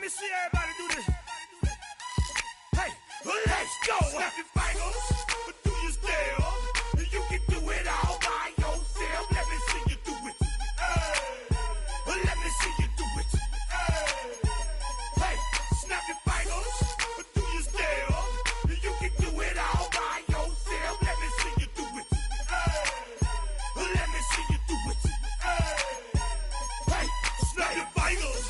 me see everybody do this. Hey, let's go. Snap your fingers, but do you still? You can do it all by yourself. Let me see you do it. Hey, let me see you do it. Hey, snap your fingers, but do you still? You can do it all by yourself. Let me see you do it. Let me see you do it. Hey, snap your fingers,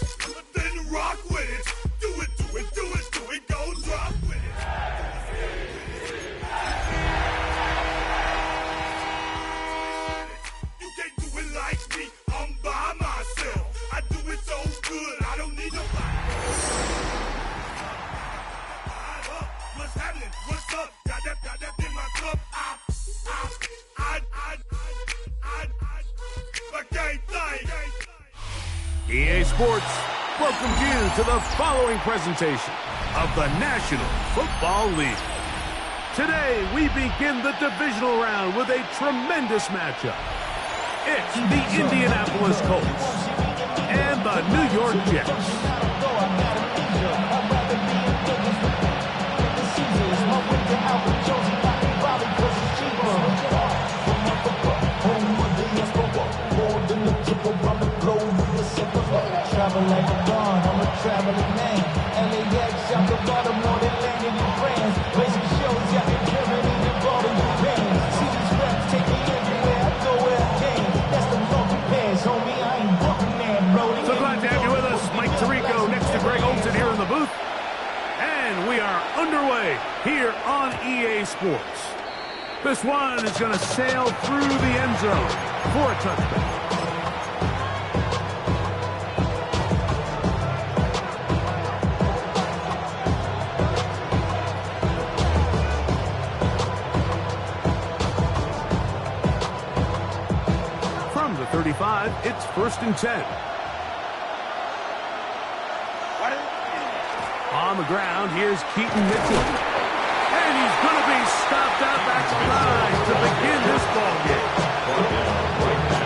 then rock with it. Do it, do it, do it, do it. Go drop with it. You can't do it like me. I'm by myself. I do it so good. I don't need nobody. What's happening? What's up? Got that in my cup. I can't think. EA Sports welcomes you to the following presentation of the National Football League. Today, we begin the divisional round with a tremendous matchup. It's the Indianapolis Colts and the New York Jets. Travel like a bond, I'm a traveling man. LAX, I'm the Baltimore, they landed in France. Racing shows out in Germany and Baltimore bands. See these reps take me everywhere, I go where I can. That's the funky pants, homie, I ain't walking there, Brody. So glad to have you with us. Mike Tirico next to Greg Olson here in the booth. And we are underway here on EA Sports. This one is going to sail through the end zone for a touchdown. From the 35, it's 1st and 10. On the ground, here's Keaton Mitchell. And he's going to be stopped out backside to begin this ball game.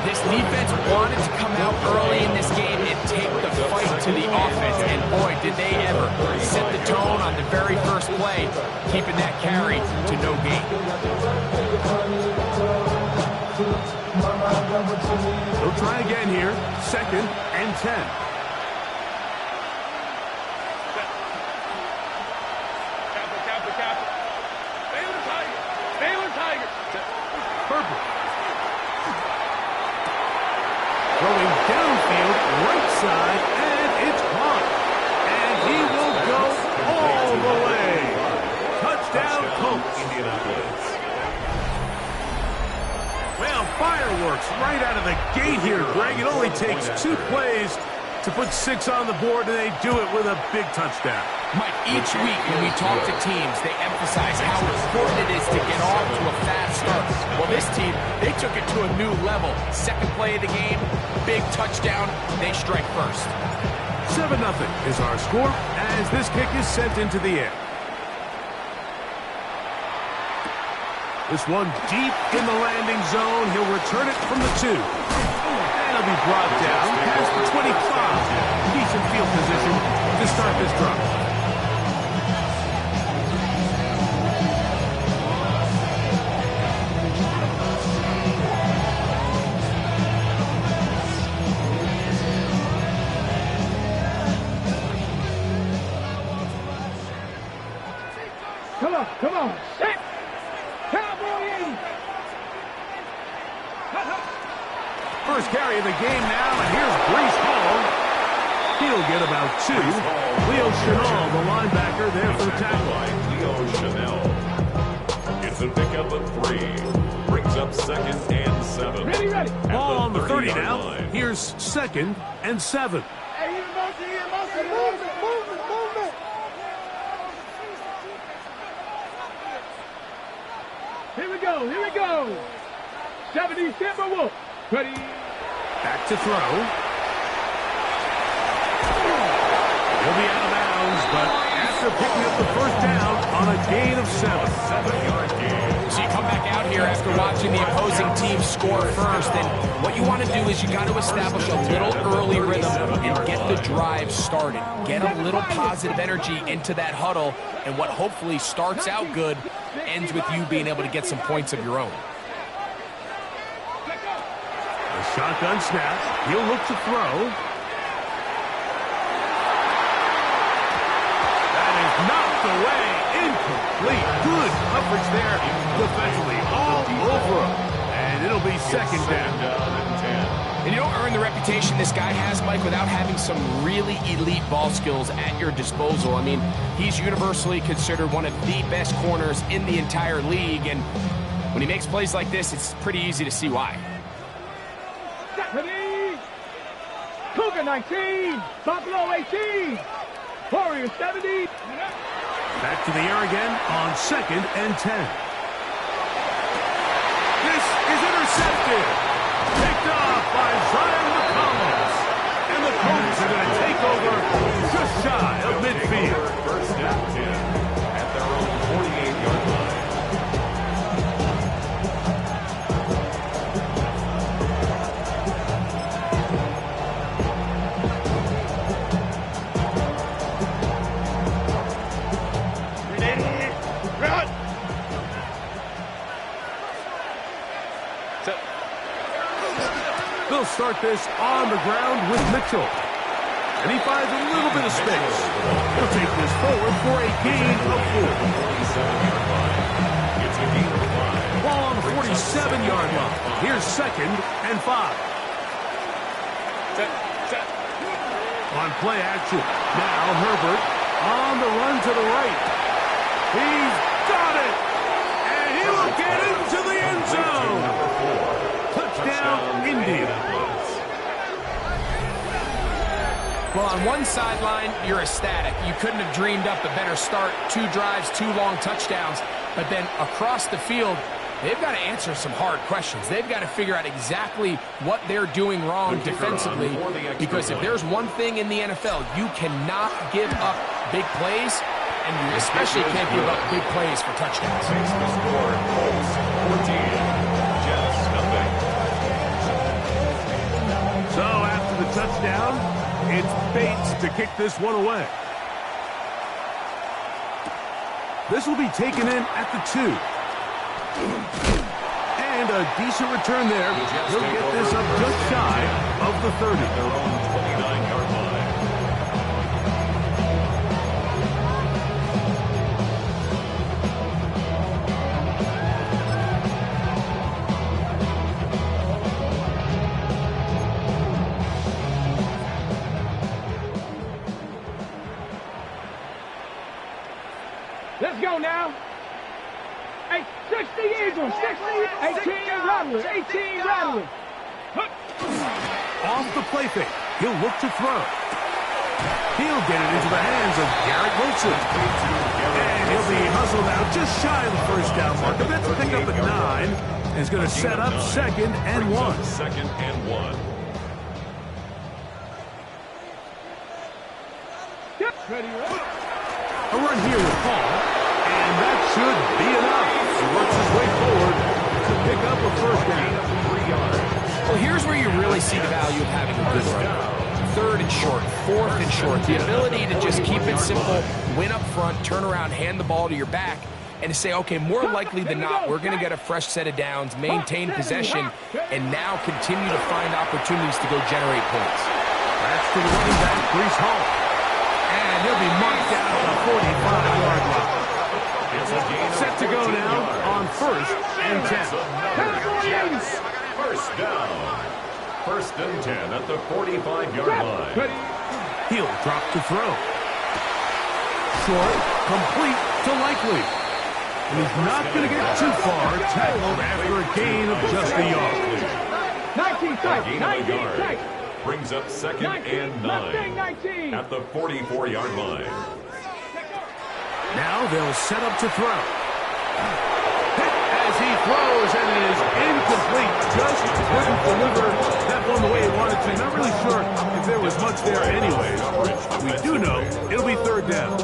This defense wanted to come out early in this game and take the fight to the offense. And boy, did they ever set the tone on the very first play, keeping that carry to no gain. They'll try again here. 2nd and 10. Purple. Throwing downfield, right side, and it's caught. And he will go all the way. Touchdown, Colts. Indianapolis. Well, fireworks right out of the gate here, Greg. It only takes 2 plays to put 6 on the board, and they do it with a big touchdown. Mike, each week when we talk to teams, they emphasize how important it is to get off to a fast start. Well, this team, they took it to a new level. 2nd play of the game, big touchdown, they strike first. 7-0 is our score as this kick is sent into the air. This one deep in the landing zone. He'll return it from the 2. And he'll be brought down past the 25. Decent field position to start this drive. Come on. Set. Cowboy 80. First carry of the game now, and here's Breece Hall. He'll get about 2. Leo Chenal, the linebacker, there for the tackle. Leo Chenal gets a pickup of 3. Brings up 2nd and 7. Ready. Ball on the 30 now. Line. Here's 2nd and 7. Hey, movement. Here we go. 70 Timberwolves. Ready. Back to throw. He'll be out of bounds, but at after picking up the first down on a gain of 7. 7-yard gain. So you come back out here after watching the opposing team score first, and what you want to do is you got to establish a little early rhythm and get the drive started. Get a little positive energy into that huddle, and what hopefully starts out good ends with you being able to get some points of your own. The shotgun snap. He'll look to throw. That is knocked away. Incomplete. Good coverage there defensively. All over him. And it'll be second down. And you don't earn the reputation this guy has, Mike, without having some really elite ball skills at your disposal. I mean, he's universally considered one of the best corners in the entire league, and when he makes plays like this, it's pretty easy to see why. Ready? Cougar 19, Buffalo 18, Warriors 70. Back to the air again on 2nd and 10. This is intercepted. Picked off by Zion McCollum. And the Colts are going to take over just shy of midfield. First down 10 at their own 48-yard line. They'll start this on the ground with Mitchell. And he finds a little bit of space. He'll take this forward for a gain of 4. It's a gain of 5. Ball on the 47-yard line. Here's 2nd and 5. On play action. Now Herbert on the run to the right. He's got it. And he will get into the end zone. Touchdown, Indianapolis. Well, on one sideline, you're ecstatic. You couldn't have dreamed up a better start. 2 drives, 2 long touchdowns. But then across the field, they've got to answer some hard questions. They've got to figure out exactly what they're doing wrong defensively. Because if there's one thing in the NFL, you cannot give up big plays, and you especially can't give up big plays for touchdowns. Makes the score Colts 14, Jets nothing. So after the touchdown, it's Bates to kick this one away. This will be taken in at the 2. And a decent return there. He'll get this up just shy of the 30. Their own 29-yard line. Let's go now. 60 Eagles, 60, 18 Rattlers, 18 Rattlers. Off the play fake. He'll look to throw. He'll get it into the hands of Garrett Wilson. And he'll be hustled out just shy of the first down marker. That's a pick up at 9. And he's going to set up 2nd and 1. 2nd and 1. Ready, A run here with Paul. And that should be enough. He works his way forward to pick up a first down. 3 yards. Well, here's where you really see the value of having a good run. 3rd and short, 4th and short. The ability to just keep it simple, win up front, turn around, hand the ball to your back, and to say, okay, more likely than not, we're going to get a fresh set of downs, maintain possession, and now continue to find opportunities to go generate points. That's to the running back, Breece Hall. And he'll be marked down at the 45-yard line. Set to go now on 1st and 10. First down. 1st and 10 at the 45-yard line. He'll drop to throw. Short, complete to Likely. And he's not going to get too far. Tackled after a gain of just a yard. 19 tight, Gain of 19 a yard. tight. Brings up 2nd and 9 19. at the 44-yard line. Now they'll set up to throw. As he throws, and it is incomplete. Just couldn't deliver that one the way he wanted to. Not really sure if there was much there anyways. We do know it'll be 3rd down.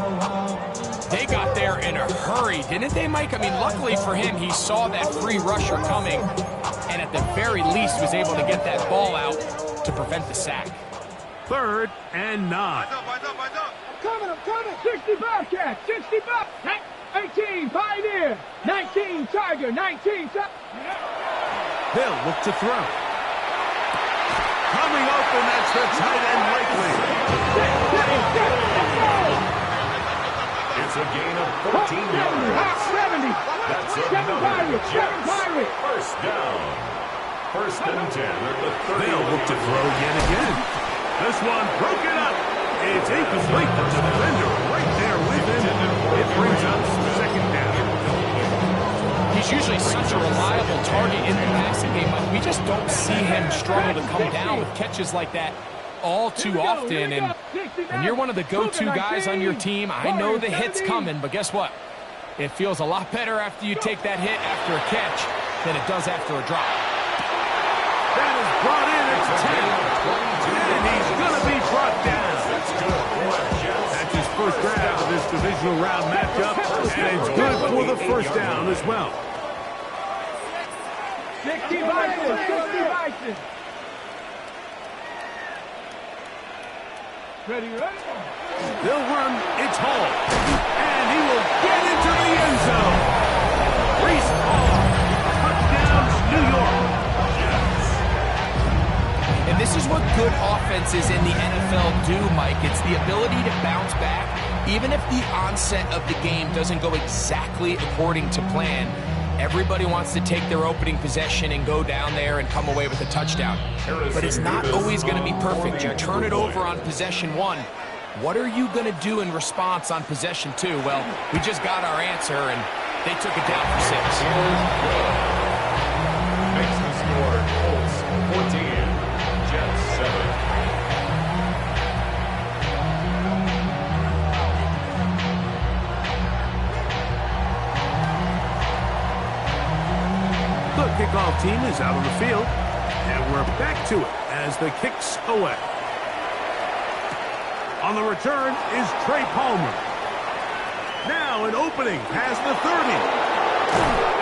They got there in a hurry, didn't they, Mike? I mean, luckily for him, he saw that free rusher coming, and at the very least was able to get that ball out to prevent the sack. 3rd and 9. I'm coming. 60 Bobcat, 60 Bobcat. 18 Pioneer, 19 Tiger, 19 Tiger. They'll look to throw. Coming open, that's the tight end Likely. It's a gain of 14 yards. 70. That's 7 another Pirates, 7 Jets. Pirates. First down. 1st and 10 at the 30. They'll look to throw yet again. This one broken up. It's incomplete. The defender right there with him. It brings up 2nd down. He's usually such a reliable target in the passing game, but we just don't see him struggle to come down with catches like that all too often. And when you're one of the go-to guys on your team, I know the hit's coming, but guess what? It feels a lot better after you take that hit after a catch than it does after a drop. That is brought in at 10. And he's going to be brought down. That's his first grab of this divisional round matchup, and it's good for the first down as well. 60 Bison, 60 Bison. Ready? They'll run. It's Hall. And he will get into the end zone. Reese Hall. Touchdowns, New York. And this is what good offenses in the NFL do, Mike. It's the ability to bounce back, even if the onset of the game doesn't go exactly according to plan. Everybody wants to take their opening possession and go down there and come away with a touchdown. But it's not always going to be perfect. You turn it over on possession 1. What are you going to do in response on possession 2? Well, we just got our answer, and they took it down for 6. Makes the score. Colts 14. Jets 7. The kickoff team is out on the field, and we're back to it as the kick's away. On the return is Trey Palmer. Now an opening past the 30.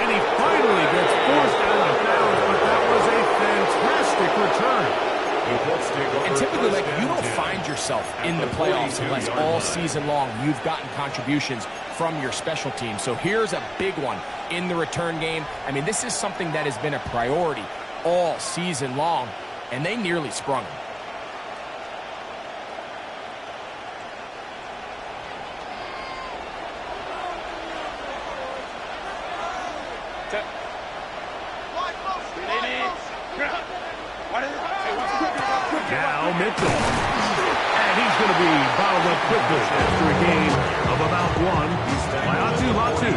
And he finally gets forced out of bounds, but that was a fantastic return. And typically, like, you don't find yourself in the playoffs unless all season long you've gotten contributions from your special team. So here's a big one in the return game. I mean, this is something that has been a priority all season long, and they nearly sprung him. Now Mitchell. And he's going to be bottled up quickly after a gain of about 1. Latu.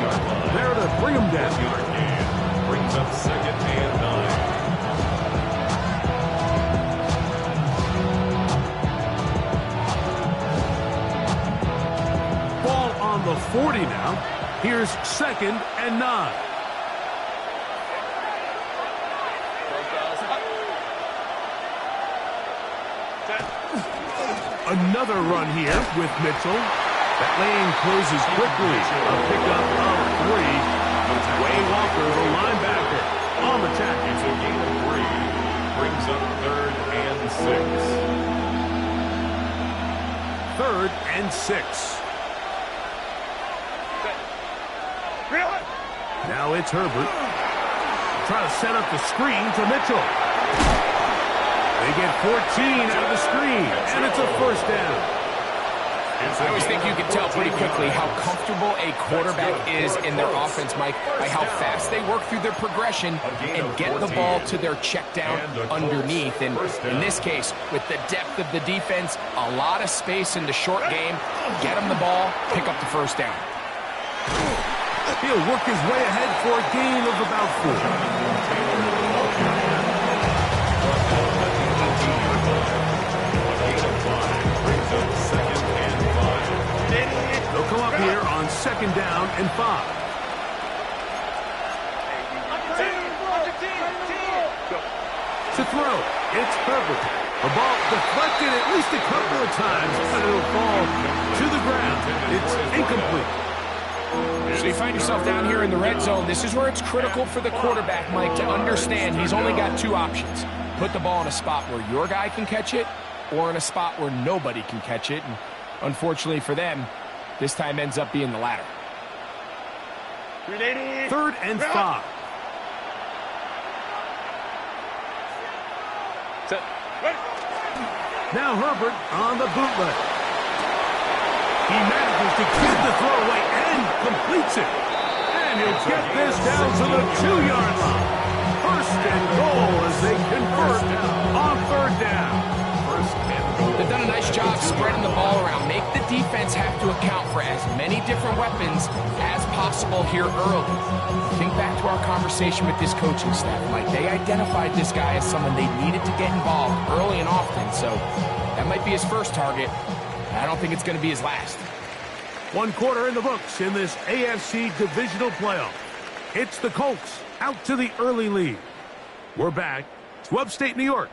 There to bring him down. Brings up 2nd and 9. Ball on the 40 now. Here's 2nd and 9. Another run here with Mitchell. That lane closes quickly. A pickup of 3. Way Walker, the linebacker, on the tackle. It's a gain of 3. Brings up 3rd and 6. 3rd and 6. Now it's Herbert. Try to set up the screen to Mitchell. They get 14 out of the screen, and it's a first down. I always think you can tell pretty quickly how comfortable a quarterback is in their offense, Mike, by how fast they work through their progression and get the ball to their check down underneath. And in this case, with the depth of the defense, a lot of space in the short game, get them the ball, pick up the first down. He'll work his way ahead for a gain of about 4. They'll come up here on 2nd down and 5. To throw, it's Herbert. The ball deflected at least a couple of times, but it'll fall to the ground. It's incomplete. So you find yourself down here in the red zone. This is where it's critical for the quarterback, Mike, to understand he's only got two options. Put the ball in a spot where your guy can catch it or in a spot where nobody can catch it. And unfortunately for them, this time ends up being the latter. 3rd and 5. Now Herbert on the bootleg. He manages to get the throw away and completes it. And he'll get this down to the 2-yard line. 1st and goal as they convert on 3rd down. They've done a nice job spreading the ball around. Make the defense have to account for as many different weapons as possible here early. Think back to our conversation with this coaching staff, Mike. They identified this guy as someone they needed to get involved early and often, so that might be his first target. I don't think it's going to be his last. 1 quarter in the books in this AFC divisional playoff. It's the Colts out to the early lead. We're back to upstate New York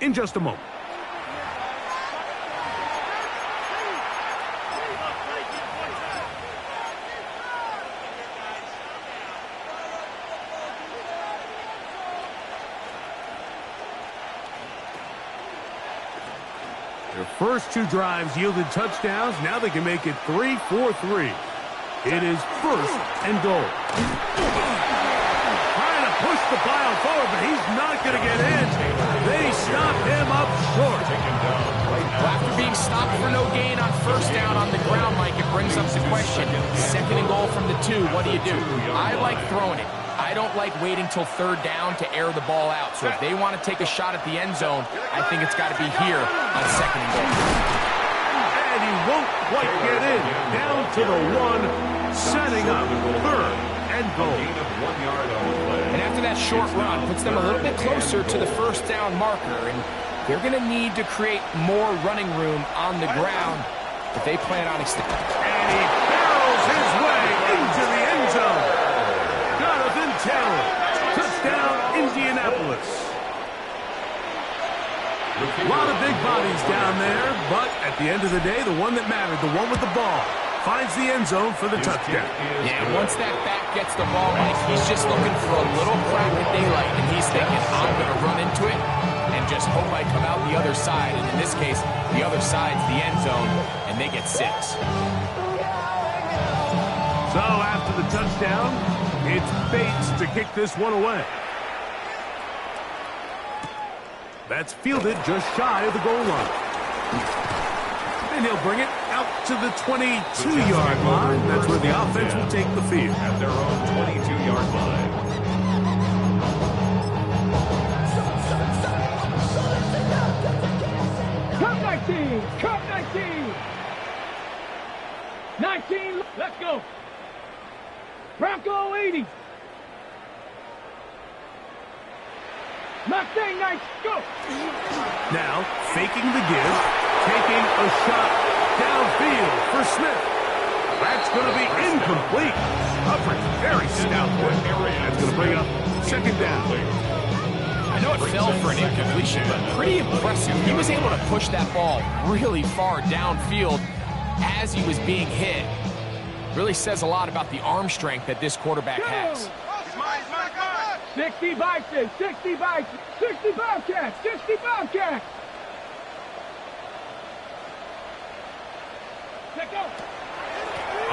in just a moment. Their first 2 drives yielded touchdowns. Now they can make it 3-4-3. It is 1st and goal. Trying to push the pile forward, but he's not going to get in. They stop him up short. Well, after being stopped for no gain on 1st down on the ground, Mike, it brings up the question. 2nd and goal from the 2, what do you do? I like throwing it. I don't like waiting till 3rd down to air the ball out. So if they want to take a shot at the end zone, I think it's got to be here on 2nd and goal. And he won't quite get in. Down to the 1, setting up 3rd and goal. And after that short run, puts them a little bit closer to the 1st down marker. And they're going to need to create more running room on the ground if they plan on extending. And he barrels his way into the end zone. Taylor, touchdown, Indianapolis. A lot of big bodies down there, but at the end of the day, the one that mattered, the one with the ball, finds the end zone for the touchdown. Yeah, once that back gets the ball, Mike, he's just looking for a little crack of daylight, and he's thinking, I'm going to run into it and just hope I come out the other side. And in this case, the other side's the end zone, and they get 6. So after the touchdown, it's Bates to kick this one away. That's fielded just shy of the goal line. And he'll bring it out to the 22-yard line. That's where the offense will take the field. At their own 22-yard line. Come 19! Come 19! 19, let's go! Bronco 80! Mustang 9, go! Now, faking the give, taking a shot downfield for Smith. That's going to be incomplete. Coverage very stout. That's going to bring up 2nd down. I know it fell for an incompletion, but pretty impressive. He was able to push that ball really far downfield as he was being hit. Really says a lot about the arm strength that this quarterback has. 60 Bison, 60 Bison, 60 Bobcats, 60 Bobcats. Let's go.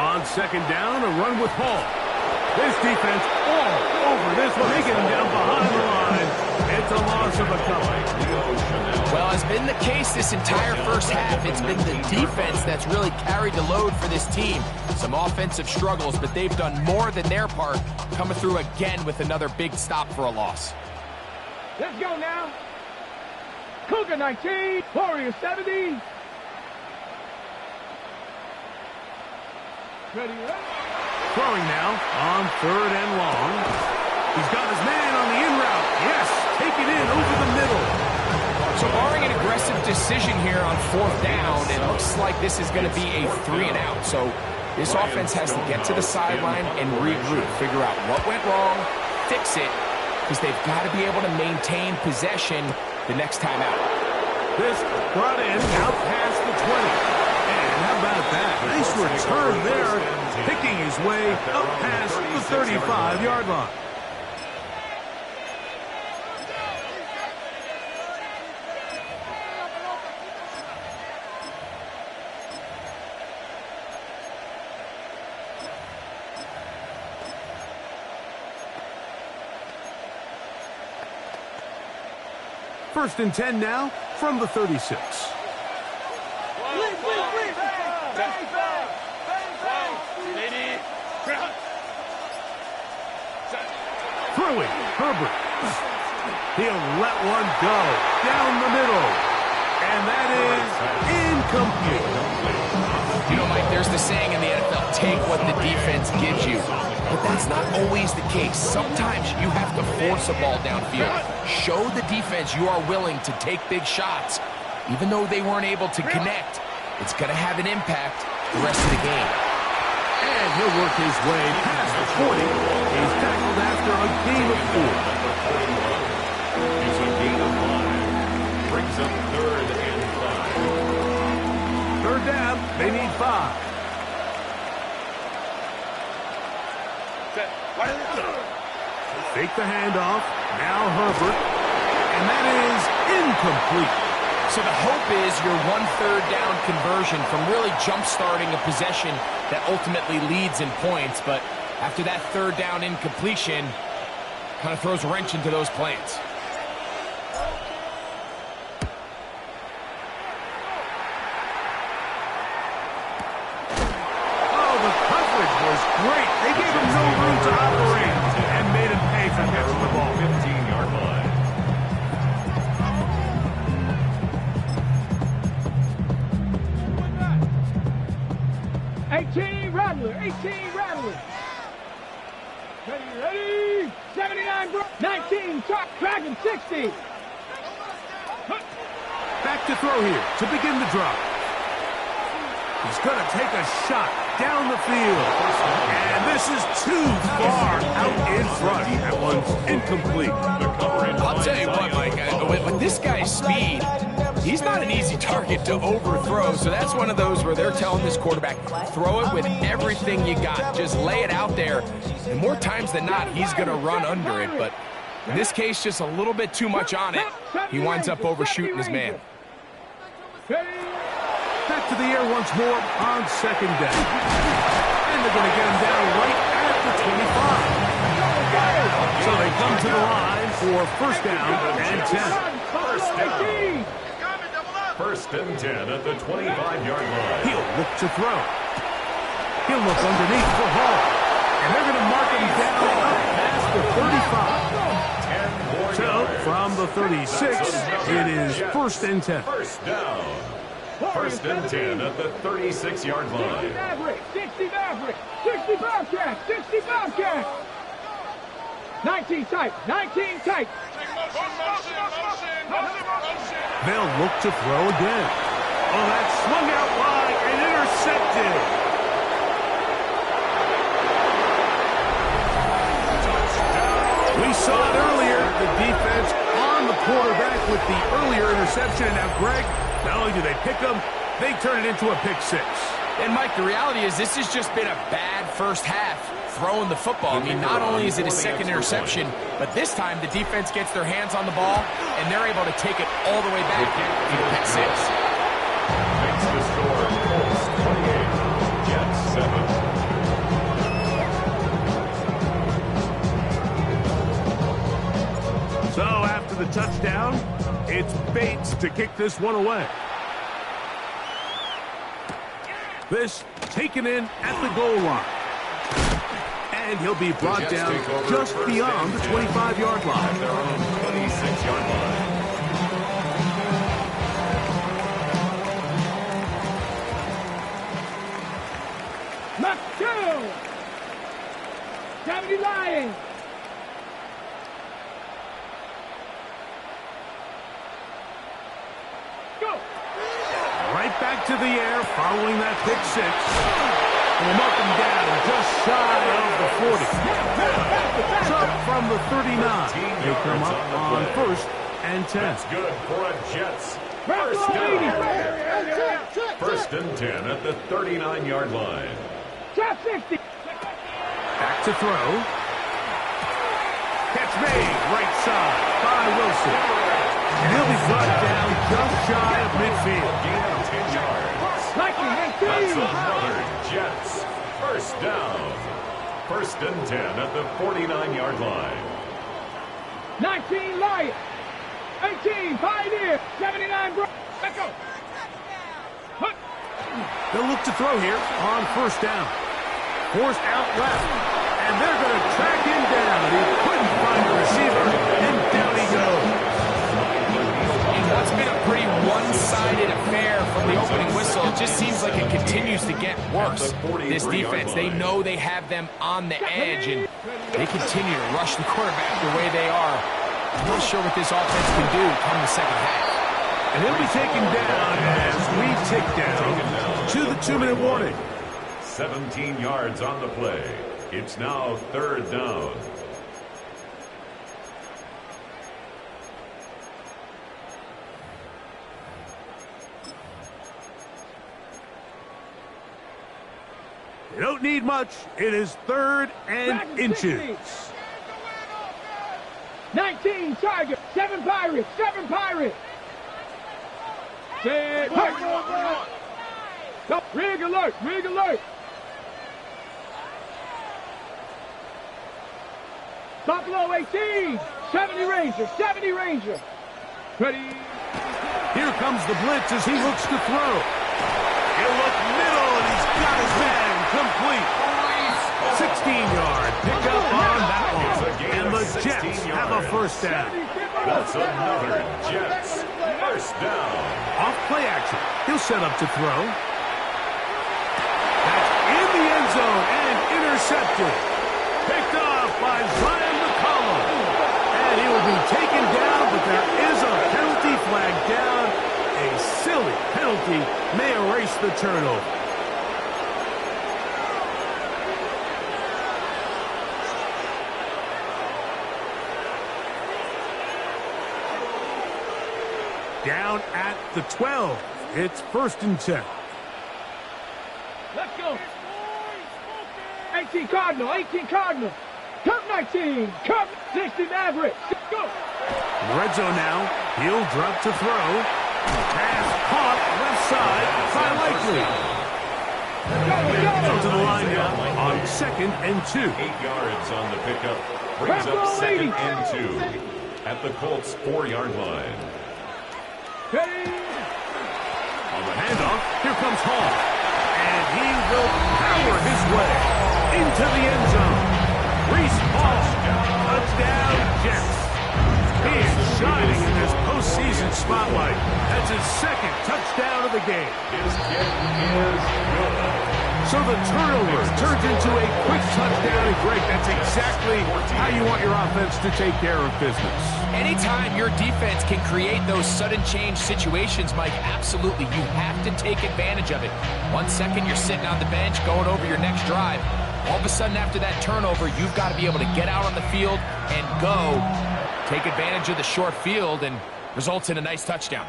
On 2nd down, a run with Hall. This defense all over this one. They get him down behind the line. It's a loss of a couple. Well, as been the case this entire first half, it's been the defense that's really carried the load for this team. Some offensive struggles, but they've done more than their part, coming through again with another big stop for a loss. Let's go now. Cougar 19, Warrior 70. Ready, Throwing now on 3rd and long. He's got his man on the in route. Yes, take it in over the middle. So barring an aggressive decision here on 4th down, it looks like this is going to be a 3 and out. So this offense has to get to the sideline and regroup, figure out what went wrong, fix it, because they've got to be able to maintain possession the next time out. This brought in out past the 20. And how about that? Nice work turn there, picking his way up past the 35-yard line. First and 10 now from the 36. Throwing, Herbert. He'll let one go down the middle. And that is incomplete. You know, Mike, there's the saying in the NFL, take what the defense gives you. But that's not always the case. Sometimes you have to force a ball downfield. Show the defense you are willing to take big shots. Even though they weren't able to connect, it's going to have an impact the rest of the game. And he'll work his way past the 40. He's tackled after a gain of 4. He's a gain of 5. Brings up 3rd and 5. Third down, they need 5. Fake the handoff. Now Herbert. And that is incomplete. So the hope is your 1/3 down conversion from really jump-starting a possession that ultimately leads in points. But after that 3rd down incompletion, kind of throws a wrench into those plans. Oh, the coverage was great. They gave him no room to operate and made him pay for catching the ball. 15-yard line. 18 Rattler, 18 Rattler. Ready, 79 19 Dragon 60. Back to throw here to begin the drive. He's going to take a shot down the field. And this is too far out in front. That one's incomplete. I'll tell you what, Mike, with this guy's speed, he's not an easy target to overthrow, so that's one of those where they're telling this quarterback, throw it with everything you got. Just lay it out there, and more times than not, he's going to run under it. But in this case, just a little bit too much on it. He winds up overshooting his man. Back to the air once more on second down. And they're going to get him down right at the 25. So they come to the line for first down and 10. First and 10 at the 25-yard line. He'll look to throw. He'll look underneath for Hall. And they're going to mark him down up past the 35. So from the 36, it is first and 10. First down. First and 10 at the 36-yard line. 60 Maverick, 60 Maverick, 60 Bobcat, 60 Bobcat. 19 tight, 19 tight. They'll look to throw again. Oh, that swung out wide and intercepted. We saw it earlier, the defense on the quarterback with the earlier interception. And now, Greg, not only do they pick him, they turn it into a pick 6. And, Mike, the reality is this has just been a bad first half throwing the football. I mean, not only is it a second interception, but this time the defense gets their hands on the ball, and they're able to take it all the way back to the pick 6. Makes the score Colts 28, Jets 7. So after the touchdown, it's Bates to kick this one away. This taken in at the goal line. And he'll be brought down just beyond the 25-yard line. At their own 26-yard line. Let's go. 70 Lions. Go. Right back to the air following that pick 6. And we'll mark him down just shy of the 40. So from the 39, they come up on first and 10. That's good for a Jets First down. First and 10 at the 39-yard line. Top 60. Back to throw. Catch made, right side by Wilson. And he'll be brought down just shy of midfield. Gain of 10 yards. That's another Jets. First down. First and 10 at the 49-yard line. 19 Lions. 18 Pioneer. 79 Bro. Let's go. They'll look to throw here on first down. Forced out left. And they're going to track him down. He couldn't find a receiver, and down he goes. In what's been a pretty one-sided affair from the opening whistle, it just seems like it continues to get worse. This defense, they know they have them on the edge, and they continue to rush the quarterback the way they are. I'm not sure what this offense can do come the second half. And he'll be taken down as we tick down to the 2-minute warning. 17 yards on the play. It's now third down. They don't need much. It is third and inches. 19 Tiger. 7 Pirates. 7 Pirates. Rig alert. Rig alert. Buffalo 18. 70 Ranger. 70 Ranger. Ready. Here comes the blitz as he looks to throw. He'll look middle, and he's got his man complete. 16-yard pickup on that one. And the Jets have a first down. That's another Jets. First down. Off play action. He'll set up to throw. That's in the end zone and intercepted. Picked off by Zion McCollum. And he will be taken down, but there is a penalty flag down. A silly penalty may erase the turnover. Down at the 12. It's first and 10. Let's go. 18 Cardinal. 18 Cardinal. Cup 19. Cup 60 Maverick. Let's go. Red zone now. He'll drop to throw. Pass caught left side by Likely. Up to the line now on second and 2. 8 yards on the pickup. Brings up second and 2 at the Colts 4-yard line. Ready. On the handoff, here comes Hall. And he will power his way into the end zone. Reese Hall, touchdown Jets. He is shining in this postseason spotlight. That's his second touchdown of the game. His kick is good. So the turnover turns into a quick touchdown, and Greg, that's exactly how you want your offense to take care of business. Anytime your defense can create those sudden change situations, Mike, absolutely, you have to take advantage of it. 1 second, you're sitting on the bench going over your next drive. All of a sudden, after that turnover, you've got to be able to get out on the field and go. Take advantage of the short field, and results in a nice touchdown.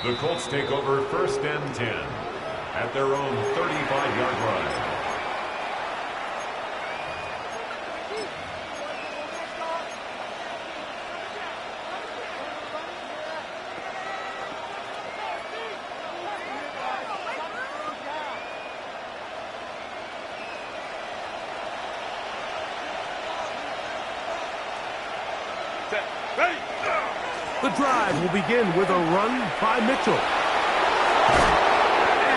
The Colts take over first and 10 at their own 35-yard line. The drive will begin with a run by Mitchell.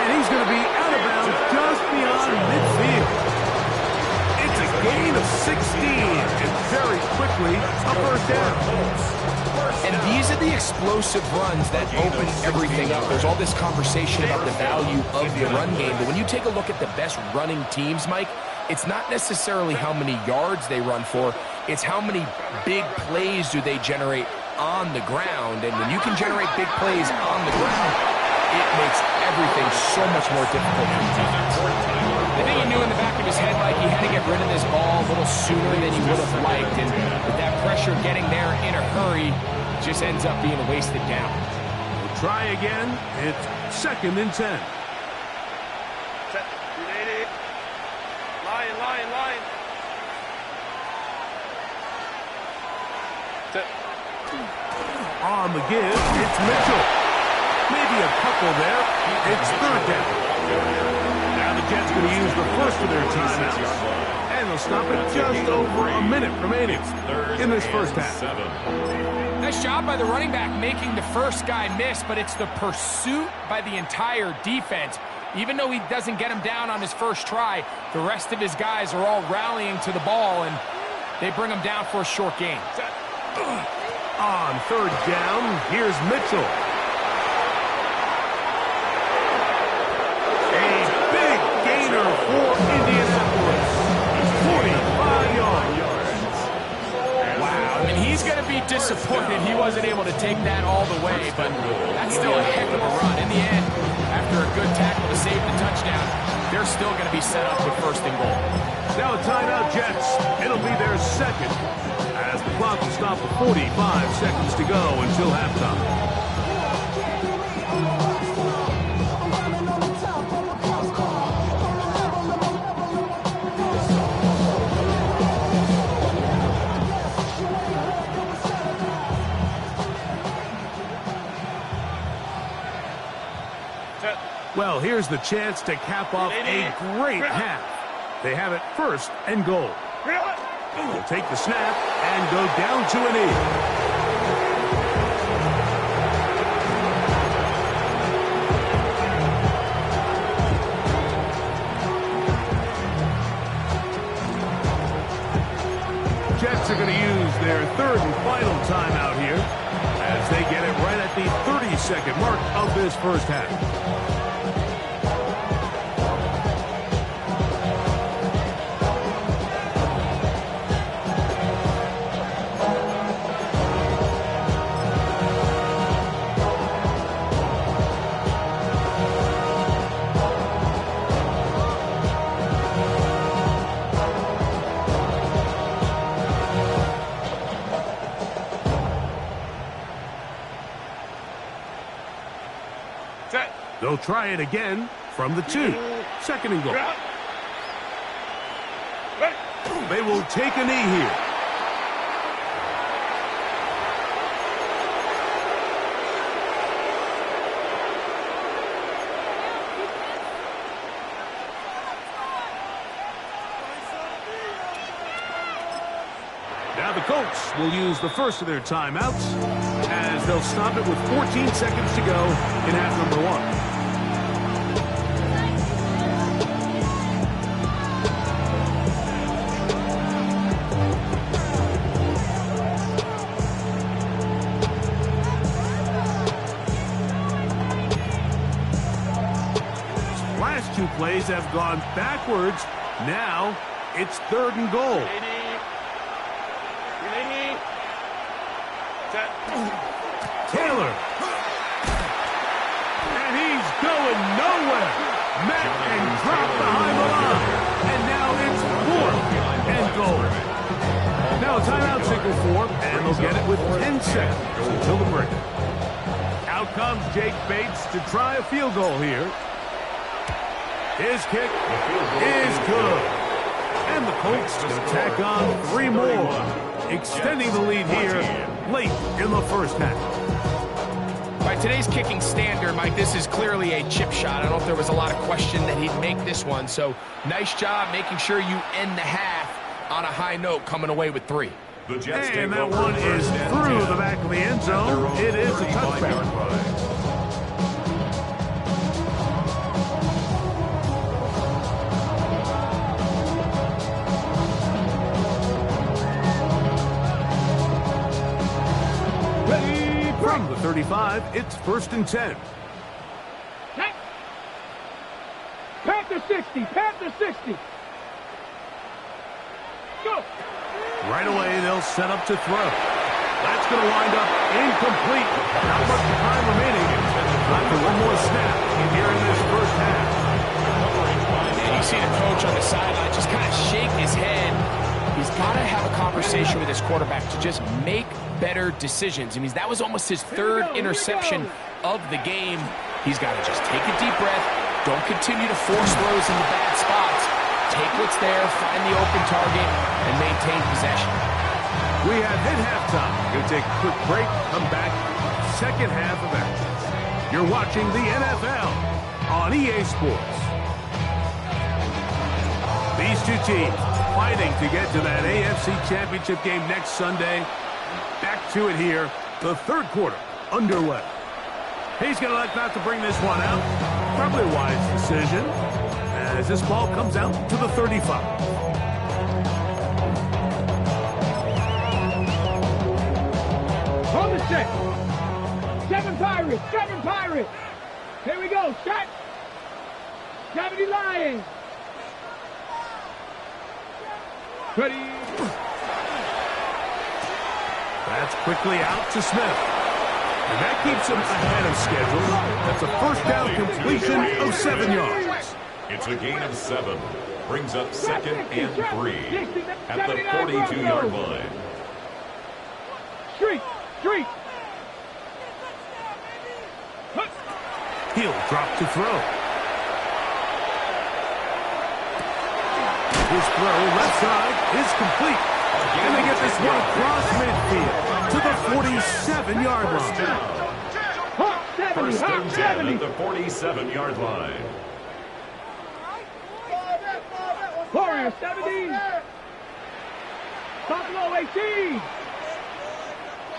And he's going to be out of bounds just beyond midfield. It's a gain of 16, and very quickly a first down. And these are the explosive runs that open everything up. There's all this conversation about the value of the run game, but when you take a look at the best running teams, Mike, it's not necessarily how many yards they run for, it's how many big plays do they generate on the ground. And when you can generate big plays on the ground, it makes everything so much more difficult for the defense. I think he knew in the back of his head, Mike, he had to get rid of this ball a little sooner than he would have liked. And with that pressure getting there in a hurry, it just ends up being a wasted down. try again. It's 2nd and 10. Set. Ready. Line. Set. On the give, it's Mitchell. Maybe a couple there. It's 3rd down. Now the Jets going to use the first of their timeouts. And they'll stop it just over a minute remaining in this first half. Nice job by the running back making the first guy miss, but it's the pursuit by the entire defense. Even though he doesn't get him down on his first try, the rest of his guys are all rallying to the ball, and they bring him down for a short gain. On 3rd down, here's Mitchell. A big gainer for Indianapolis. 45 yards. Wow, I mean, he's going to be disappointed he wasn't able to take that all the way, but that's still a heck of a run. In the end, after a good tackle to save the touchdown, they're still going to be set up with 1st and goal. Now a timeout, Jets. It'll be their 2nd, as the clock will stop with 45 seconds to go until halftime. Well, here's the chance to cap off a great half. They have it 1st and goal. They'll take the snap and go down to a knee. Jets are going to use their 3rd and final timeout here as they get it right at the 30-second mark of this first half. They'll try it again from the 2. 2nd and goal. They will take a knee here. Now the Colts will use the first of their timeouts as they'll stop it with 14 seconds to go in half number 1. Last 2 plays have gone backwards. Now it's 3rd and goal. Taylor. And he's going nowhere. Met and dropped behind the line. And now it's 4th and goal. Now a timeout signal for him, and they'll get it with 10 seconds until the break. Out comes Jake Bates to try a field goal here. His kick is good. And the Colts will tack on 3 more, extending the lead here late in the first half. By today's kicking standard, Mike, this is clearly a chip shot. I don't know if there was a lot of question that he'd make this one. So nice job making sure you end the half on a high note, coming away with 3. And that one is through the back of the end zone. It is a touchback. From the 35, it's 1st and 10. Panther 60, Panther 60. Go. Right away, they'll set up to throw. That's going to wind up incomplete. Not much time remaining. Time for one more snap here in this first half. And you see the coach on the sideline just kind of shake his head. He's got to have a conversation with his quarterback to just make better decisions. I mean, that was almost his third interception of the game. He's got to just take a deep breath. Don't continue to force throws in the bad spots. Take what's there, find the open target, and maintain possession. We have hit halftime. We're going to take a quick break, come back, second half of action. You're watching the NFL on EA Sports. These two teams fighting to get to that AFC Championship game next Sunday. Back to it here, the third quarter underway. He's going to elect not to bring this one out. Probably a wise decision as this ball comes out to the 35. On the set. 7 Pirates, 7 Pirates. Here we go, set. 70 Lions. Ready. That's quickly out to Smith. And that keeps him ahead of schedule. That's a first down completion of 7 yards. It's a gain of 7. Brings up second and 3 at the 42-yard line. Street, street. He'll drop to throw. His throw left side is complete. And they get this one across midfield to the 47-yard line. 70, First and 10 70. at the 47-yard line. Warrior, 70. Buffalo, 18.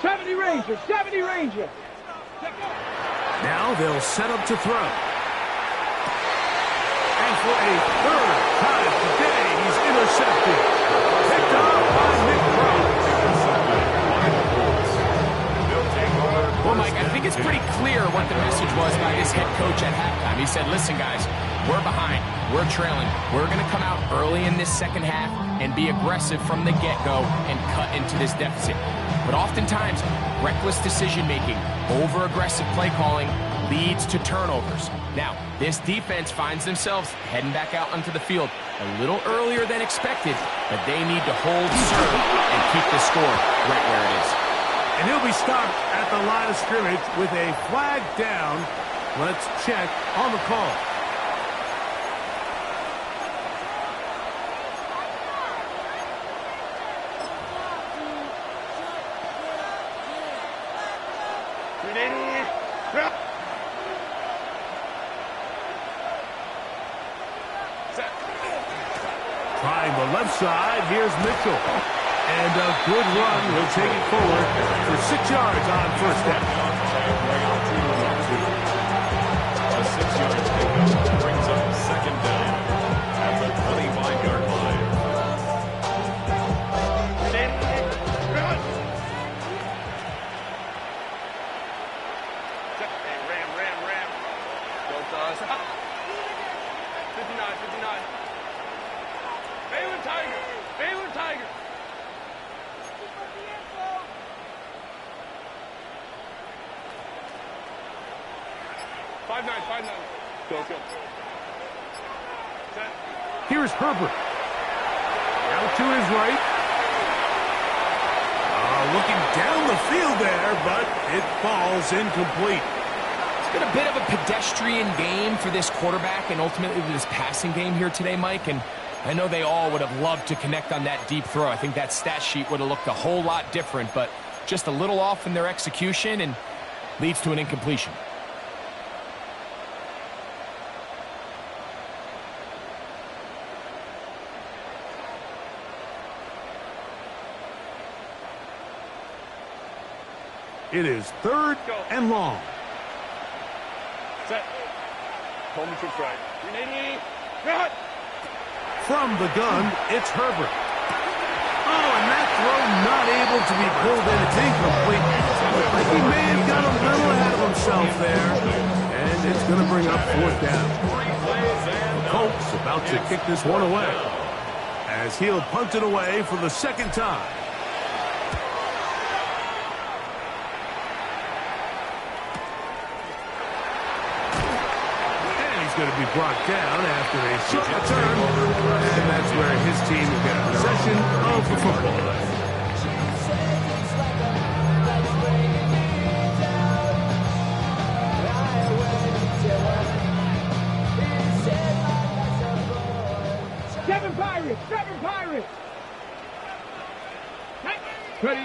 70 Ranger, 70 Ranger. Now they'll set up to throw. And for a third time today, he's intercepted. Picked up by Nick Crow. Well, Mike, I think it's pretty clear what the message was by his head coach at halftime. He said, listen, guys, we're behind. We're trailing. We're going to come out early in this second half and be aggressive from the get-go and cut into this deficit. But oftentimes, reckless decision-making, over-aggressive play calling leads to turnovers. Now, this defense finds themselves heading back out onto the field a little earlier than expected, but they need to hold serve and keep the score right where it is. And he'll be stopped at the line of scrimmage with a flag down. Let's check on the call. Trying the left side, here's Mitchell. And a good run will take it forward for 6 yards on first down. A 6-yard pickup brings up second down at the 25-yard line. Ram. Go, Dawes. 59. Baylor Tiger. 5-9. Go. Set. Here's Herbert. Out to his right. Looking down the field there, but it falls incomplete. It's been a bit of a pedestrian game for this quarterback and ultimately this passing game here today, Mike. And I know they all would have loved to connect on that deep throw. I think that stat sheet would have looked a whole lot different, but just a little off in their execution and leads to an incompletion. It is third and long. Set. Coleman to right. 380. Cut. From the gun, it's Herbert. Oh, and that throw not able to be pulled in. It's incomplete. Looks like he may have got a little ahead of himself there. And it's going to bring up fourth down. Colts about to kick this one away as he'll punt it away for the second time. Going to be brought down after a short return, and that's where his team will get possession of the football. Seven Pirates. Seven Pirates. Ready.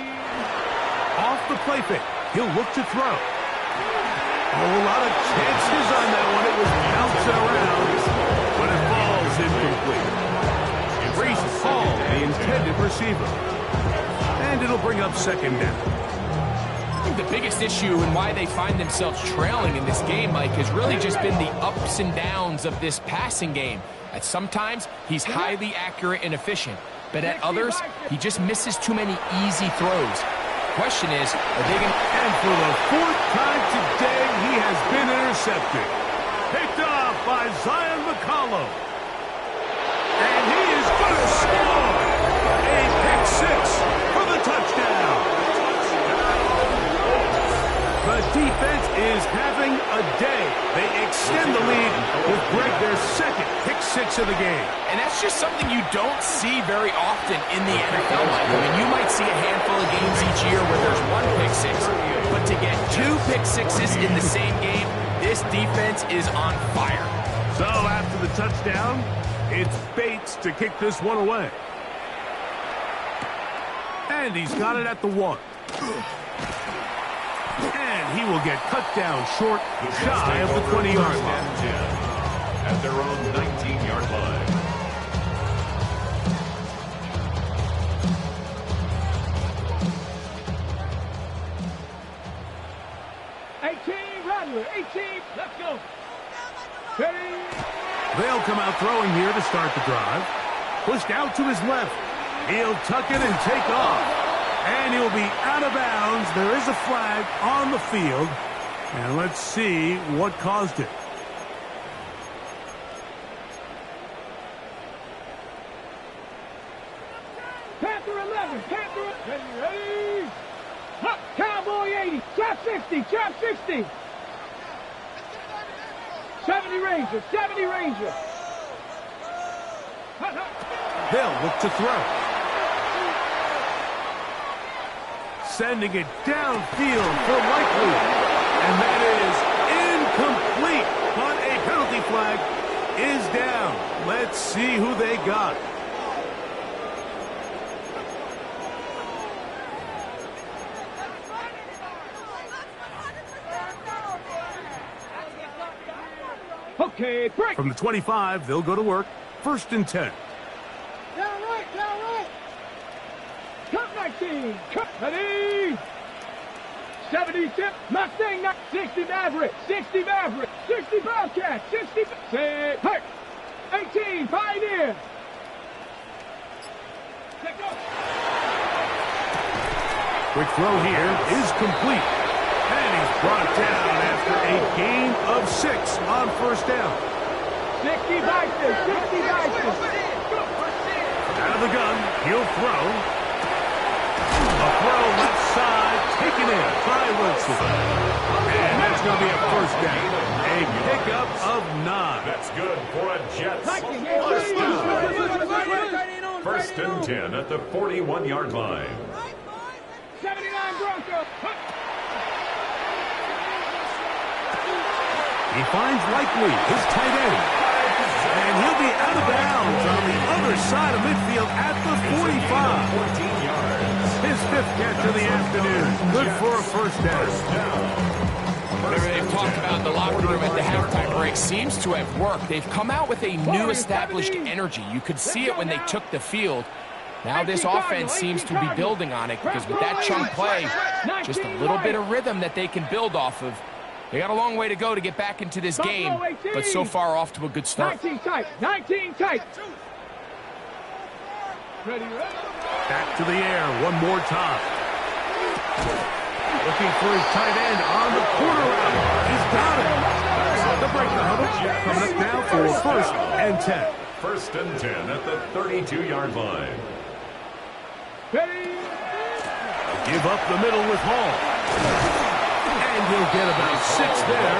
Off the play fake. He'll look to throw. Oh, a lot of chances on that one. It was bouncing around, but it falls incomplete. Reese Hall, the intended receiver. And it'll bring up second down. I think the biggest issue and why they find themselves trailing in this game, Mike, has really just been the ups and downs of this passing game. At sometimes, he's highly accurate and efficient, but at others, he just misses too many easy throws. Question is, are they going to... And for the fourth time today, he has been intercepted. Picked off by Zion McCollum. And he is going to score. A pick six for the touchdown. The defense is having a day. They extend the lead with Greg their second pick six of the game. And that's just something you don't see very often in the NFL, Mike. I mean, you might see a handful of games each year where there's one pick six, but to get two pick sixes in the same game, this defense is on fire. So after the touchdown, it's Bates to kick this one away. And he's got it at the 1. And he will get cut down short, shy of the 20-yard line. At their own 19-yard line. Rattler, 18, let's go. Ready. They'll come out throwing here to start the drive. Pushed out to his left. He'll tuck it and take off. And he'll be out of bounds. There is a flag on the field. And let's see what caused it. Panther 11, Panther, ready. Up, Cowboy 80, trap 60, trap 60. 70 Ranger, 70 Ranger. They'll look to throw. Sending it downfield for Likely. And that is incomplete. But a penalty flag is down. Let's see who they got. Okay, break. From the 25, they'll go to work. 1st and 10. Down right, down right. Cut 19, cut, ready. 70 tip, Mustang, 60 Maverick, 60 Maverick, 60 Bobcat, 60, say, hey, 18, Pioneer. Take off. Quick throw here is complete. And he's brought down after a gain of 6 on 1st down. 60 Bison, 60 Bison. Out of the gun, he'll throw. A throw left side, taken in by Wilson. And that's going to be a 1st down. A pickup of 9. That's good for a Jets. First and 10 at the 41-yard line. 79 Broncos. He finds Likely, his tight end. And he'll be out of bounds on the other side of midfield at the 45. 14 yards. His 5th catch of the afternoon. Good for a 1st down. Whatever they've talked about in the locker room at the halftime break seems to have worked. They've come out with a new established energy. You could see it when they took the field. Now this offense seems to be building on it because with that chunk play, just a little bit of rhythm that they can build off of. They got a long way to go to get back into this game, but so far off to a good start. 19 tight, 19 tight. Ready, Back to the air one more time. Looking for his tight end on the corner route. He's got it. The break the huddle. Coming up now for 1st and 10. 1st and 10 at the 32-yard line. Ready. Give up the middle with Hall. And he'll get about 6 there.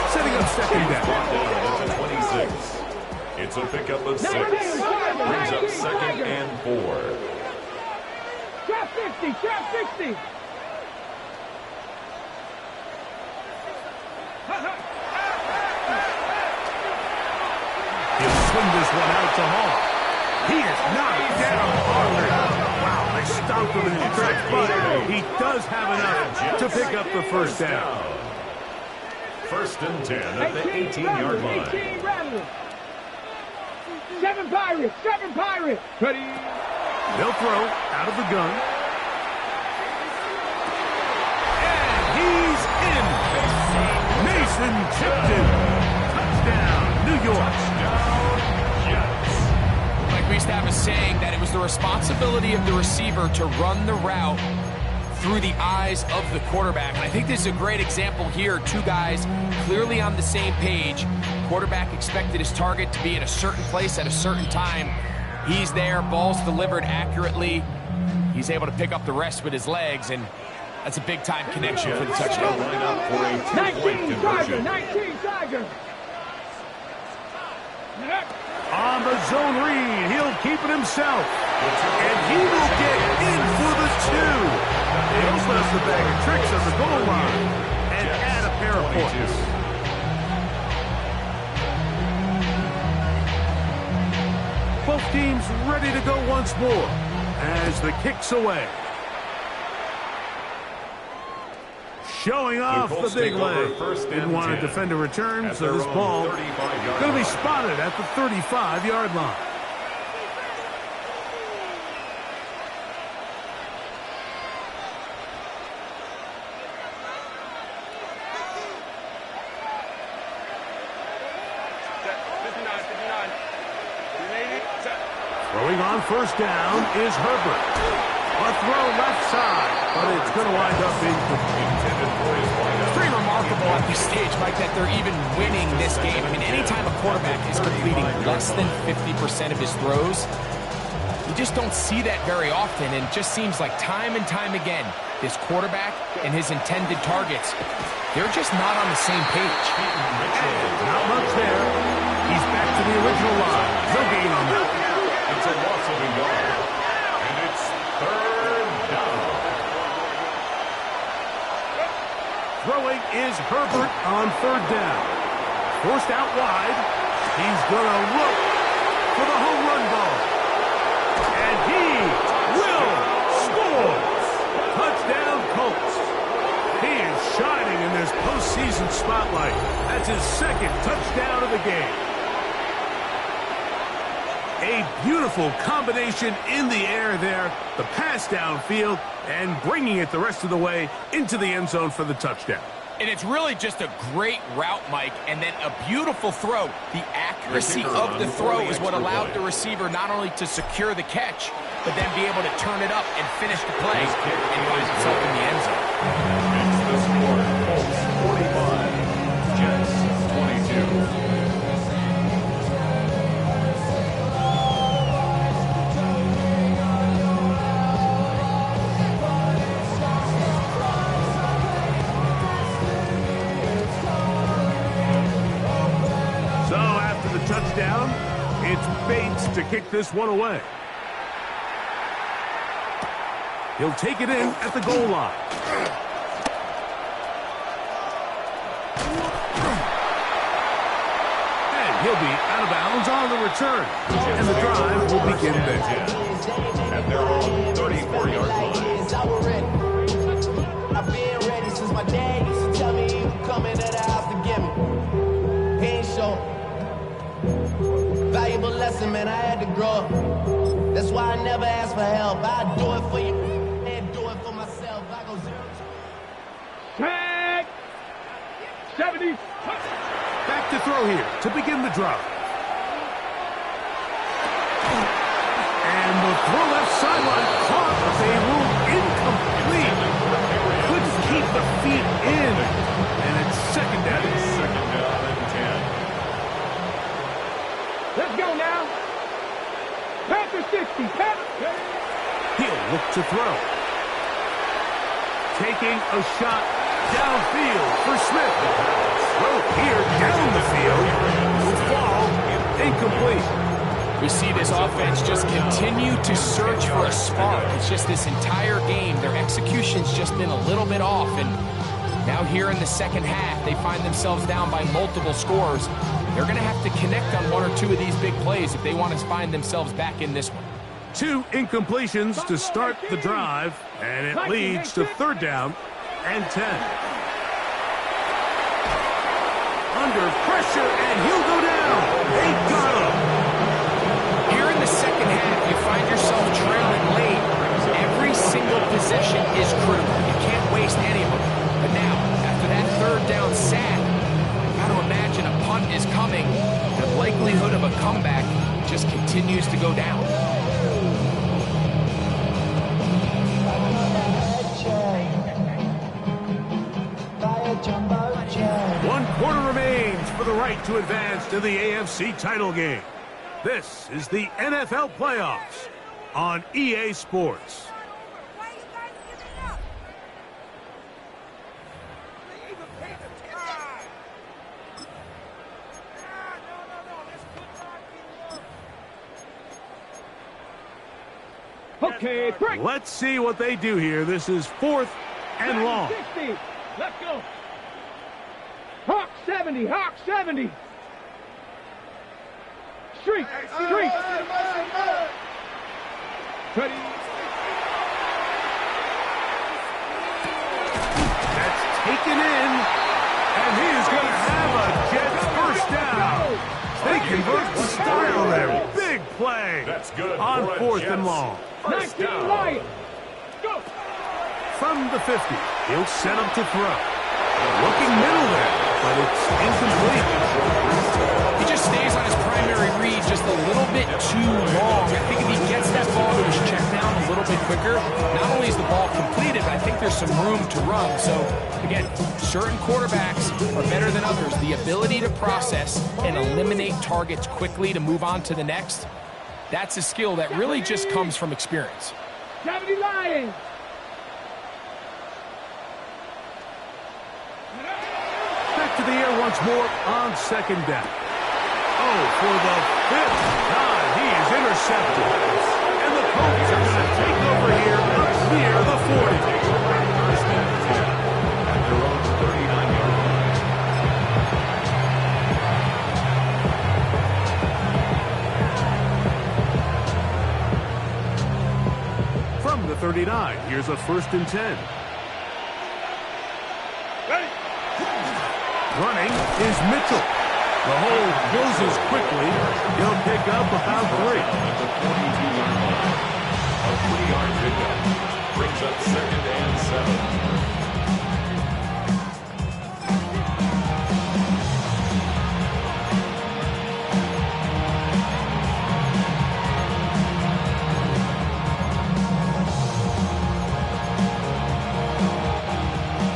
Setting up 2nd down. At the 26. It's a pickup of 6. Brings up 2nd and 4. Trap 60, trap 60. He'll swing this one out to Hall. He is knocked down hard. Wow, they stomped him in his tracks, but he does have enough to pick up the first down. First and 10 at the 18-yard line. 18 Rattlers. 7 Pirates. 7 Pirates. Ready. They'll throw out of the gun. And he's in. Mason Tipton. Touchdown, New York. Like we used to have a saying that it was the responsibility of the receiver to run the route through the eyes of the quarterback. And I think this is a great example here. Two guys clearly on the same page. Quarterback expected his target to be in a certain place at a certain time. He's there, ball's delivered accurately. He's able to pick up the rest with his legs, and that's a big-time connection for the touchdown. 19 Tiger. 19 Tiger. On the zone read, he'll keep it himself. And he will get in for the 2. They open up the bag of tricks on the goal line and add a pair of points. Both teams ready to go once more as the kick's away. Showing off the big leg. Didn't want to defend a return, so this ball going to be spotted at the 35-yard line. Throwing on first down is Herbert. A throw left side, but it's going to wind up being It's pretty remarkable at this stage, Mike, that they're even winning this game. I mean, anytime a quarterback is completing less than 50% of his throws, you just don't see that very often, and it just seems like time and time again, this quarterback and his intended targets, they're just not on the same page. Not much there. He's back to the original line. No gain on that. It's a loss of a yard. And it's third down. Throwing is Herbert on third down. Forced out wide. He's going to look for the home run ball. And he will score. Touchdown, Colts. He is shining in this postseason spotlight. That's his second touchdown of the game. A beautiful combination in the air there. The pass downfield and bringing it the rest of the way into the end zone for the touchdown. And it's really just a great route, Mike, and then a beautiful throw. The accuracy of the throw is what allowed the receiver not only to secure the catch, but then be able to turn it up and finish the play and find himself in the end zone. It's the score. Colts 45. Jets 22. Touchdown. It's Bates to kick this one away. He'll take it in at the goal line. And he'll be out of bounds on the return. And the drive will begin there. At their own 34-yard line. I've been ready since my dad used to tell me he would come into the house to get me. He ain't show. Valuable lesson, man, I had to grow up. That's why I never ask for help. I do it for you and do it for myself. I go 0-2. Tag. 70. Back to throw here to begin the drive. And the throw left sideline caught, but they ruled incomplete. Couldn't keep the feet in. And it's second down. Second down and 10. Let's go now. Panther 60. He'll look to throw. Taking a shot downfield for Smith. Throw here down the field. Will fall incomplete. We see this offense just continue to search for a spark. It's just this entire game, their execution's just been a little bit off. And now here in the second half, they find themselves down by multiple scores. They're going to have to connect on one or two of these big plays if they want to find themselves back in this one. 2 incompletions to start the drive, and it leads to 3rd down and 10. Under pressure, and he'll go down. They got him. Here in the second half, you find yourself trailing late. Every single possession is critical. You can't waste any of them. But now, after that 3rd down sack, got to imagine a punt is coming. The likelihood of a comeback just continues to go down. One quarter remains for the right to advance to the AFC title game. This is the NFL playoffs on EA Sports. Okay, break. Let's see what they do here. This is 4th and long. 60. Let's go. Hawk 70. Hawk 70. Streak. Streak. Ready. That's taken in, and he is going to have a Jets first down. They convert the style there. Big play. That's good on for a 4th Jets. and long. First 19 down. Lions. Go. From the 50, he'll set him to throw. Looking middle there, but it's incomplete. He just stays on his primary read just a little bit too long. I think if he gets that ball to his check down a little bit quicker, not only is the ball completed, but I think there's some room to run. So, again, certain quarterbacks are better than others. The ability to process and eliminate targets quickly to move on to the next, that's a skill that really just comes from experience. 70 Lions. Back to the air once more on 2nd down. Oh, for the 5th time, he is intercepted. And the Colts are going to take over here up near the 40. First and 10 at their own 39-yard line. From the 39, here's a 1st and 10. Running is Mitchell. The hole closes quickly. He'll pick up about 3. At the 42-yard line. A 3-yard pickup brings up 2nd and 7.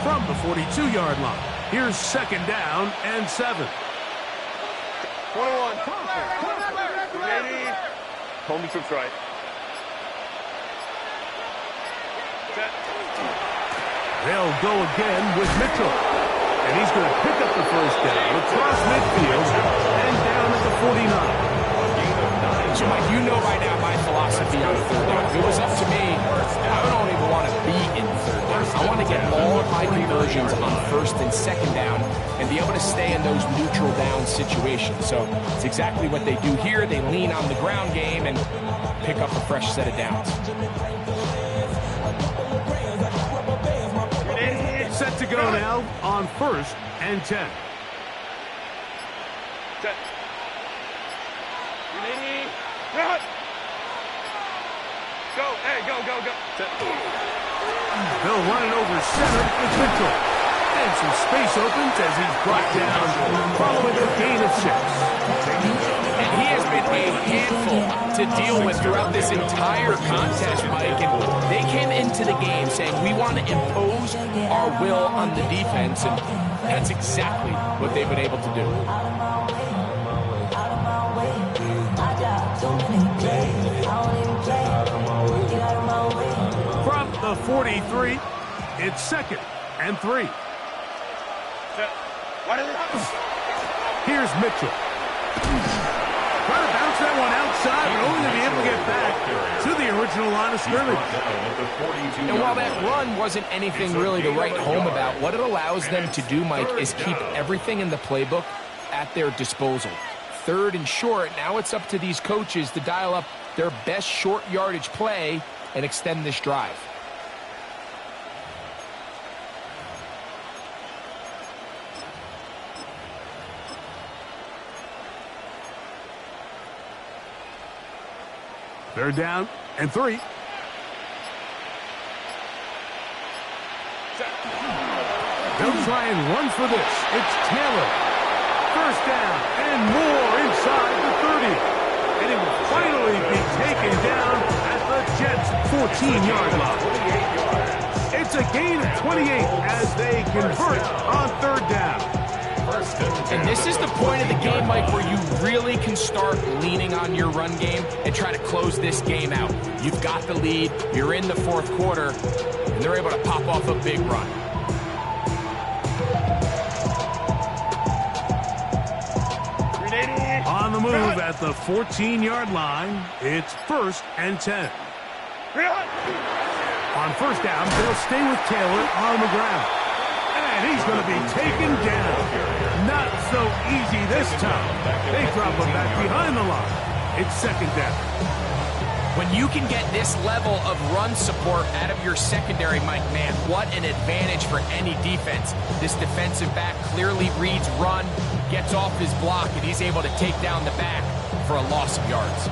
From the 42-yard line, here's 2nd down and 7. 21. 80. Home trips right. Set. They'll go again with Mitchell. And he's going to pick up the 1st down across midfield and down at the 49. So, Mike, you know by now my philosophy on 3rd down. If it was up to me, I don't even want to be in 3rd down. I want to get all of my conversions on 1st and 2nd down and be able to stay in those neutral down situations. So it's exactly what they do here. They lean on the ground game and pick up a fresh set of downs. Set to go now on 1st and 10. Set. 80. Cut. Go. Hey, go, go, go. Set. They'll run it over center with Mitchell. And some space opens as he's brought down following a gain of 6. And he has been a handful to deal with throughout this entire contest, Mike. And they came into the game saying, we want to impose our will on the defense. And that's exactly what they've been able to do. From the 43, it's 2nd and 3. Set. What is it? Here's Mitchell. Trying to bounce that one outside, but only to be able to get back to the original line of scrimmage. And while that run wasn't anything really to write home about, what it allows them to do, Mike, is keep everything in the playbook at their disposal. 3rd and short, now it's up to these coaches to dial up their best short yardage play and extend this drive. Third down and 3. They'll try and run for this. It's Taylor. First down and more inside the 30. And it will finally be taken down at the Jets' 14-yard line. It's a gain of 28 as they convert on 3rd down. And this is the point of the game, Mike, where you really can start leaning on your run game and try to close this game out. You've got the lead, you're in the 4th quarter, and they're able to pop off a big run. On the move at the 14-yard line, it's 1st and 10. On 1st down, they'll stay with Taylor on the ground. And he's going to be taken down. Not so easy this time. They drop him back behind the line. It's 2nd down. When you can get this level of run support out of your secondary, Mike, man, what an advantage for any defense. This defensive back clearly reads run, gets off his block, and he's able to take down the back for a loss of yards.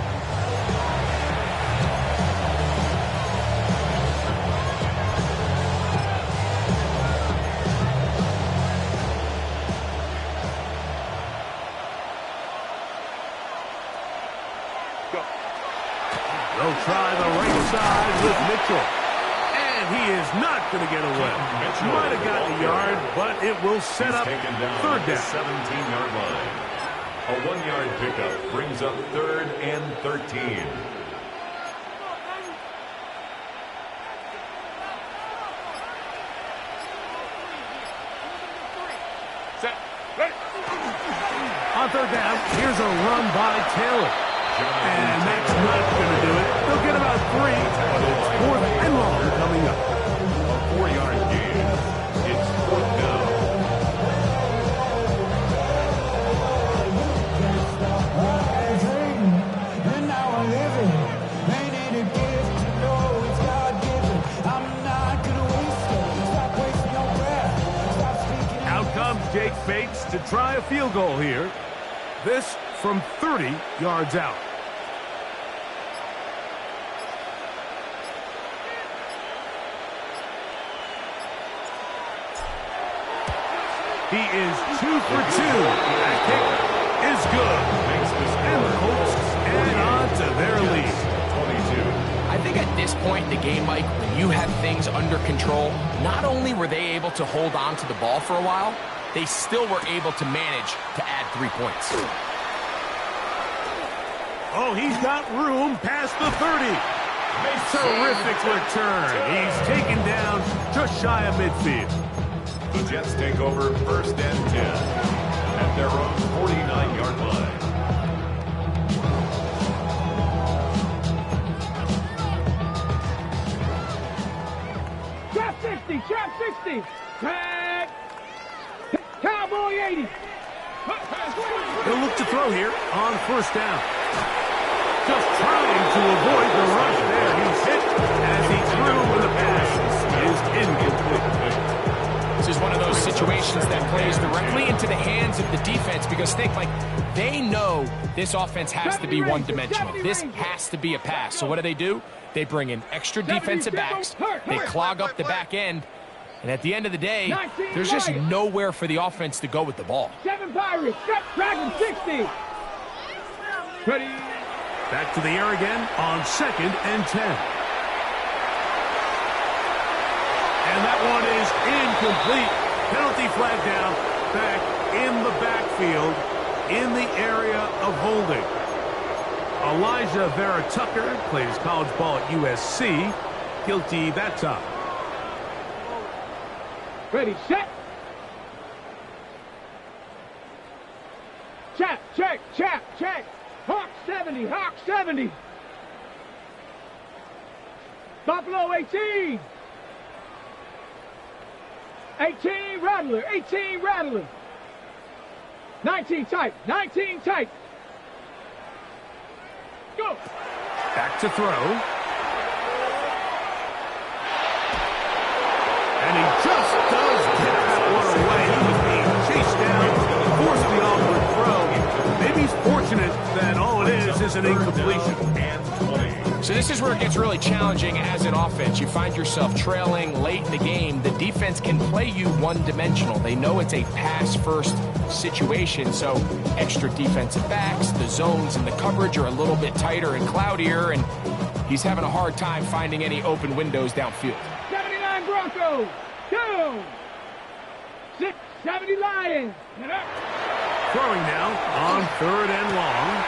They'll try the right side with Mitchell. And he is not going to get away. Might have got the yard, but it will set up 3rd down. 17-yard line. A 1-yard pickup brings up 3rd and 13. On 3rd down, here's a run by Taylor. And that's not going to do it. They'll get about 3, but it's 4th and long coming up. A 4-yard gain. It's 4th down. Out comes Jake Bates to try a field goal here. This from 30 yards out. He is 2 for 2. That kick is good. And the Colts add on to their lead. 22. I think at this point in the game, Mike, when you have things under control, not only were they able to hold on to the ball for a while, they still were able to manage to add 3 points. Oh, he's got room past the 30. Terrific return. He's taken down just shy of midfield. The Jets take over 1st and 10 at their own 49-yard line. Trap 60, trap 60. Tag. Cowboy 80. He'll look to throw here on 1st down. Just trying to avoid the rush there. He's hit as he threw when the pass is incomplete. This is one of those situations that plays directly into the hands of the defense because they know this offense has to be one-dimensional. This has to be a pass. So what do? They bring in extra defensive backs. They clog up the back end. And at the end of the day, there's just nowhere for the offense to go with the ball. 7 Pirates, Dragon 60. Ready. Back to the air again on 2nd and 10. And that one is incomplete. Penalty flag down, back in the backfield, in the area of holding. Elijah Vera Tucker plays college ball at USC. Guilty that time. Ready, set. Chap, check, chap, check. Hawk 70, Hawk 70. Buffalo 18. 18 Rattler, 18 Rattler. 19 tight. 19 tight. Go. Back to throw. And he just does get that one away. He was being chased down, forced the awkward throw. Maybe he's fortunate that all it is an incompletion. So this is where it gets really challenging as an offense. You find yourself trailing late in the game. The defense can play you one-dimensional. They know it's a pass-first situation, so extra defensive backs, the zones and the coverage are a little bit tighter and cloudier, and he's having a hard time finding any open windows downfield. 79 Broncos. 2. 6. 70 Lions. Throwing now on 3rd and long.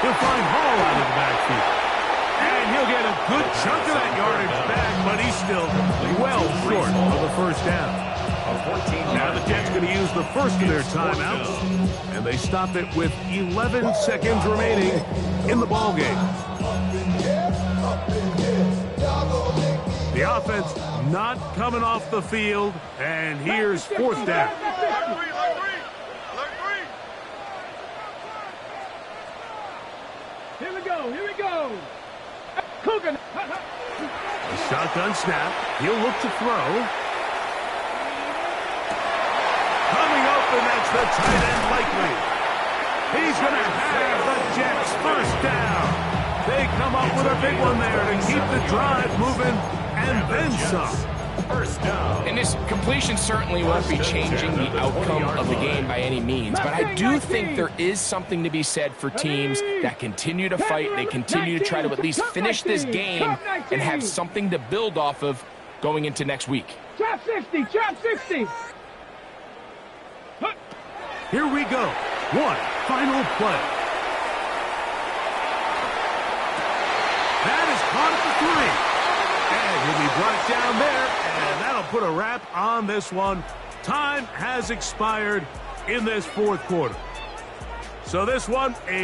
He'll find Hall out of the backfield. And he'll get a good chunk of that yardage back, but he's still well short of the first down. Now the Jets going to use the first of their timeouts, and they stop it with 11 seconds remaining in the ballgame. The offense not coming off the field, and here's 4th down. Here we go. Here we go. Kool1. A shotgun snap. He'll look to throw. Coming up, and that's the tight end likely. He's going to have the Jets first down. They come up with a big one there to keep the drive moving, and then some. First down. And this completion certainly won't be changing the outcome of the game by any means, but I do think there is something to be said for teams that continue to fight. They continue to try to at least finish this game and have something to build off of going into next week. Chop 60. Chop 60. Here we go. One final play. That is caught at the 3. And he'll be brought down there, and that'll put a wrap on this one. Time has expired in this 4th quarter. So this one, a